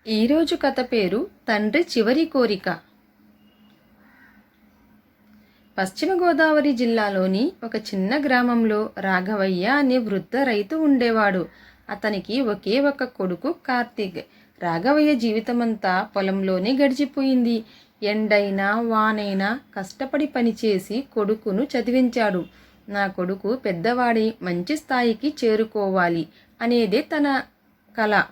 ఈరోజు కథ పేరు తండ్రి చివరి కోరిక. పశ్చిమ గోదావరి జిల్లాలోని ఒక చిన్న గ్రామంలో రాఘవయ్య అనే వృద్ధ రైతు ఉండేవాడు. అతనికి ఒకే ఒక కొడుకు కార్తీక్. రాఘవయ్య జీవితమంతా పొలంలోనే గడిచిపోయింది. ఎండైనా వానైనా కష్టపడి పనిచేసి కొడుకును చదివించాడు. నా కొడుకు పెద్దవాడి మంచి స్థాయికి చేరుకోవాలి అనేదే తన కల.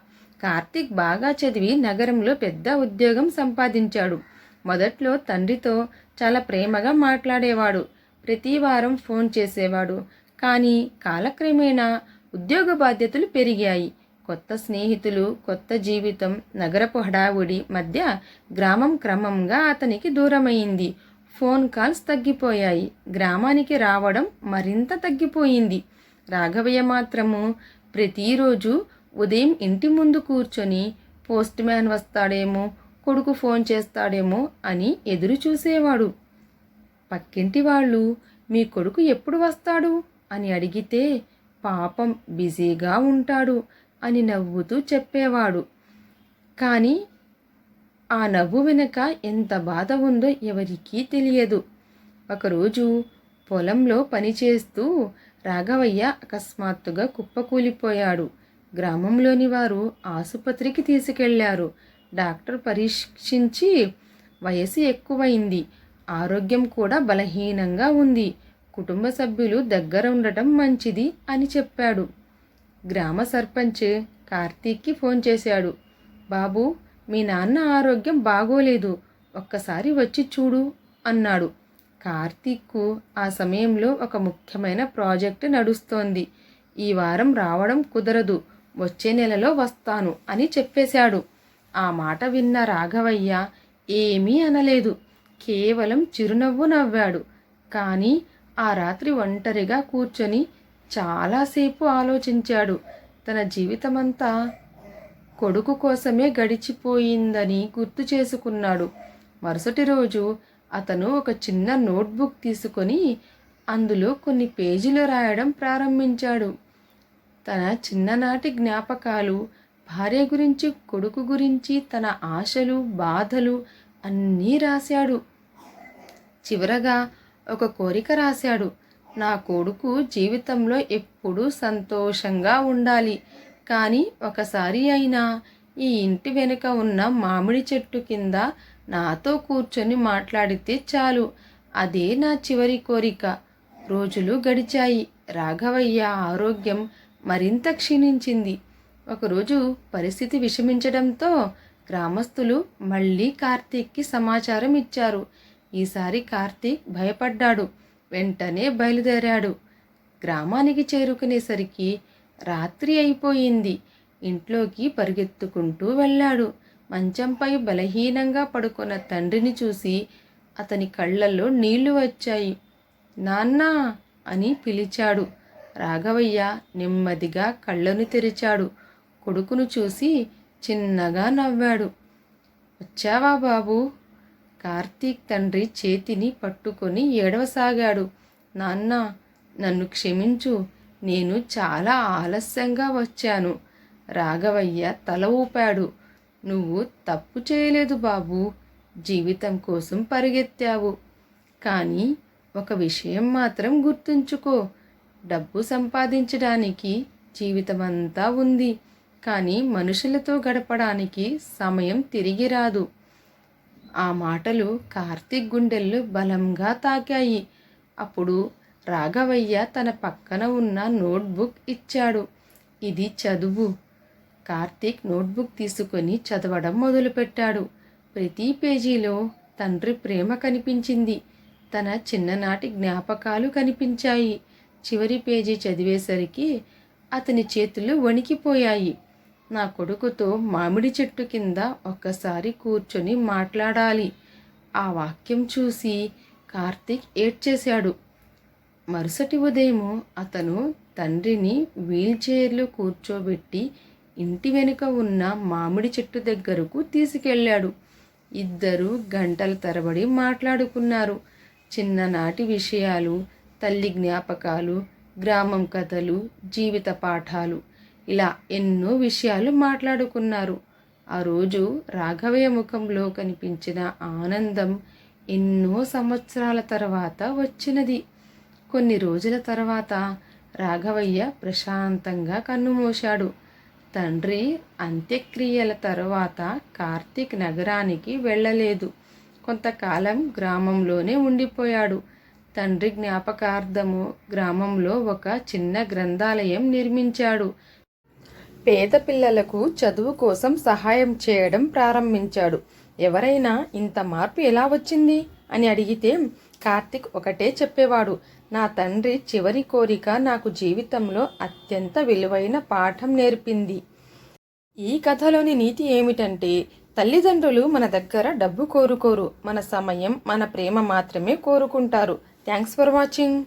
కార్తీక్ బాగా చదివి నగరంలో పెద్ద ఉద్యోగం సంపాదించాడు. మొదట్లో తండ్రితో చాలా ప్రేమగా మాట్లాడేవాడు. ప్రతి వారం ఫోన్ చేసేవాడు. కానీ కాలక్రమేణా ఉద్యోగ బాధ్యతలు పెరిగాయి. కొత్త స్నేహితులు, కొత్త జీవితం, నగరపు హడావుడి మధ్య గ్రామం క్రమంగా అతనికి దూరమైంది. ఫోన్ కాల్స్ తగ్గిపోయాయి. గ్రామానికి రావడం మరింత తగ్గిపోయింది. రాఘవయ్య మాత్రము ప్రతిరోజు ఉదయం ఇంటి ముందు కూర్చొని పోస్ట్ మ్యాన్ వస్తాడేమో, కొడుకు ఫోన్ చేస్తాడేమో అని ఎదురు చూసేవాడు. పక్కింటి వాళ్ళు మీ కొడుకు ఎప్పుడు వస్తాడు అని అడిగితే పాపం బిజీగా ఉంటాడు అని నవ్వుతూ చెప్పేవాడు. కానీ ఆ నవ్వు వెనుక ఎంత బాధ ఉందో ఎవరికీ తెలియదు. ఒకరోజు పొలంలో పనిచేస్తూ రాఘవయ్య అకస్మాత్తుగా కుప్పకూలిపోయాడు. గ్రామంలోని వారు ఆసుపత్రికి తీసుకెళ్లారు. డాక్టర్ పరీక్షించి వయసు ఎక్కువైంది, ఆరోగ్యం కూడా బలహీనంగా ఉంది, కుటుంబ సభ్యులు దగ్గర ఉండటం మంచిది అని చెప్పాడు. గ్రామ సర్పంచ్ కార్తీక్కి ఫోన్ చేశాడు. బాబు, మీ నాన్న ఆరోగ్యం బాగోలేదు, ఒక్కసారి వచ్చి చూడు అన్నాడు. కార్తీక్కు ఆ సమయంలో ఒక ముఖ్యమైన ప్రాజెక్టు నడుస్తోంది. ఈ వారం రావడం కుదరదు, వచ్చే నెలలో వస్తాను అని చెప్పేశాడు. ఆ మాట విన్న రాఘవయ్య ఏమీ అనలేదు, కేవలం చిరునవ్వు నవ్వాడు. కానీ ఆ రాత్రి ఒంటరిగా కూర్చొని చాలాసేపు ఆలోచించాడు. తన జీవితమంతా కొడుకు కోసమే గడిచిపోయిందని గుర్తు చేసుకున్నాడు. మరుసటి రోజు అతను ఒక చిన్న నోట్బుక్ తీసుకొని అందులో కొన్ని పేజీలు రాయడం ప్రారంభించాడు. తన చిన్ననాటి జ్ఞాపకాలు, భార్య గురించి, కొడుకు గురించి, తన ఆశలు, బాధలు అన్నీ రాశాడు. చివరగా ఒక కోరిక రాశాడు. నా కొడుకు జీవితంలో ఎప్పుడూ సంతోషంగా ఉండాలి, కానీ ఒకసారి అయినా ఈ ఇంటి వెనుక ఉన్న మామిడి చెట్టు కింద నాతో కూర్చొని మాట్లాడితే చాలు, అదే నా చివరి కోరిక. రోజులు గడిచాయి. రాఘవయ్య ఆరోగ్యం మరింత క్షీణించింది. ఒకరోజు పరిస్థితి విషమించడంతో గ్రామస్తులు మళ్ళీ కార్తీక్కి సమాచారం ఇచ్చారు. ఈసారి కార్తీక్ భయపడ్డాడు. వెంటనే బయలుదేరాడు. గ్రామానికి చేరుకునేసరికి రాత్రి అయిపోయింది. ఇంట్లోకి పరిగెత్తుకుంటూ వెళ్ళాడు. మంచంపై బలహీనంగా పడుకున్న తండ్రిని చూసి అతని కళ్ళల్లో నీళ్లు వచ్చాయి. నాన్నా అని పిలిచాడు. రాఘవయ్య నెమ్మదిగా కళ్ళను తెరిచాడు. కొడుకును చూసి చిన్నగా నవ్వాడు. వచ్చావా బాబూ? కార్తీక్ తండ్రి చేతిని పట్టుకొని ఏడవసాగాడు. నాన్న, నన్ను క్షమించు, నేను చాలా ఆలస్యంగా వచ్చాను. రాఘవయ్య తల ఊపాడు. నువ్వు తప్పు చేయలేదు బాబూ, జీవితం కోసం పరిగెత్తావు. కానీ ఒక విషయం మాత్రం గుర్తుంచుకో, డబ్బు సంపాదించడానికి జీవితమంతా ఉంది, కానీ మనుషులతో గడపడానికి సమయం తిరిగి రాదు. ఆ మాటలు కార్తీక్ గుండెల్లో బలంగా తాకాయి. అప్పుడు రాఘవయ్య తన పక్కన ఉన్న నోట్బుక్ ఇచ్చాడు. ఇది చదువు. కార్తీక్ నోట్బుక్ తీసుకొని చదవడం మొదలుపెట్టాడు. ప్రతి పేజీలో తండ్రి ప్రేమ కనిపించింది. తన చిన్ననాటి జ్ఞాపకాలు కనిపించాయి. చివరి పేజీ చదివేసరికి అతని చేతులు వణికిపోయాయి. నా కొడుకుతో మామిడి చెట్టు కింద ఒక్కసారి కూర్చొని మాట్లాడాలి. ఆ వాక్యం చూసి కార్తీక్ ఏడ్చేశాడు. మరుసటి ఉదయం అతను తండ్రిని వీల్చైర్లో కూర్చోబెట్టి ఇంటి వెనుక ఉన్న మామిడి చెట్టు దగ్గరకు తీసుకెళ్ళాడు. ఇద్దరు గంటల తరబడి మాట్లాడుకున్నారు. చిన్ననాటి విషయాలు, తల్లి జ్ఞాపకాలు, గ్రామం కథలు, జీవిత పాఠాలు, ఇలా ఎన్నో విషయాలు మాట్లాడుకున్నారు. ఆ రోజు రాఘవయ్య ముఖంలో కనిపించిన ఆనందం ఎన్నో సంవత్సరాల తర్వాత వచ్చినది. కొన్ని రోజుల తర్వాత రాఘవయ్య ప్రశాంతంగా కన్నుమూశాడు. తండ్రి అంత్యక్రియల తర్వాత కార్తీక్ నగరానికి వెళ్ళలేదు. కొంతకాలం గ్రామంలోనే ఉండిపోయాడు. తండ్రి జ్ఞాపకార్థము గ్రామంలో ఒక చిన్న గ్రంథాలయం నిర్మించాడు. పేద పిల్లలకు చదువు కోసం సహాయం చేయడం ప్రారంభించాడు. ఎవరైనా ఇంత మార్పు ఎలా వచ్చింది అని అడిగితే కార్తీక్ ఒకటే చెప్పేవాడు, నా తండ్రి చివరి కోరిక నాకు జీవితంలో అత్యంత విలువైన పాఠం నేర్పింది. ఈ కథలోని నీతి ఏమిటంటే, తల్లిదండ్రులు మన దగ్గర డబ్బు కోరుకోరు, మన సమయం, మన ప్రేమ మాత్రమే కోరుకుంటారు. Thanks for watching.